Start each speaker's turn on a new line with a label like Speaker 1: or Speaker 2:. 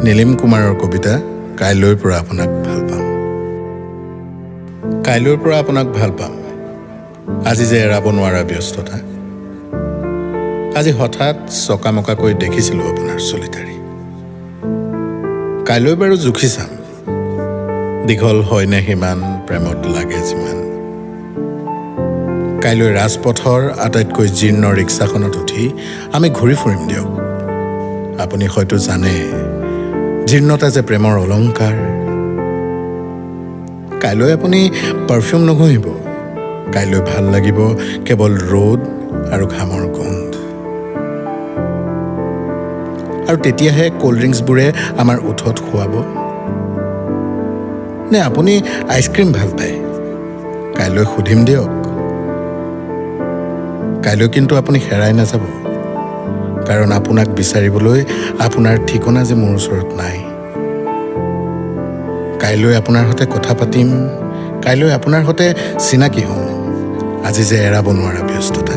Speaker 1: নীলিম কুমাৰৰ কবিতা কাইলৈৰ পৰা আপোনাক ভাল পাম। কাইলৈৰ পৰা আপোনাক ভাল পাম, আজি যে এৰাব নোৱাৰা ব্যস্ততা। আজি হঠাৎ চকামকাকৈ দেখিছিলোঁ আপোনাৰ চলিতাৰী। কাইলৈ বাৰু জুখি চাম, দীঘল হয়নে সিমান, প্ৰেমত লাগে যিমান। কাইলৈ ৰাজপথৰ আটাইতকৈ জীৰ্ণ ৰিক্সাখনত উঠি আমি ঘূৰি ফুৰিম দিয়ক। আপুনি হয়তো জানে, জীৰ্ণতা যে প্ৰেমৰ অলংকাৰ। কাইলৈ আপুনি পাৰফিউম নঘঁহিব, কাইলৈ ভাল লাগিব কেৱল ৰ'দ আৰু ঘামৰ গোন্ধ। আৰু তেতিয়াহে ক'ল্ড ড্ৰিংকছবোৰে আমাৰ ওঠত খুৱাব। নে আপুনি আইচক্ৰীম ভাল পায়? কাইলৈ সুধিম দিয়ক। কাইলৈ কিন্তু আপুনি হেৰাই নাযাব, কাৰণ আপোনাক বিচাৰিবলৈ আপোনাৰ ঠিকনা যে মোৰ ওচৰত নাই। কাইলৈ আপোনাৰ সৈতে কথা পাতিম, কাইলৈ আপোনাৰ সৈতে চিনাকি হ'ম, আজি যে এৰাব নোৱাৰা ব্যস্ততা।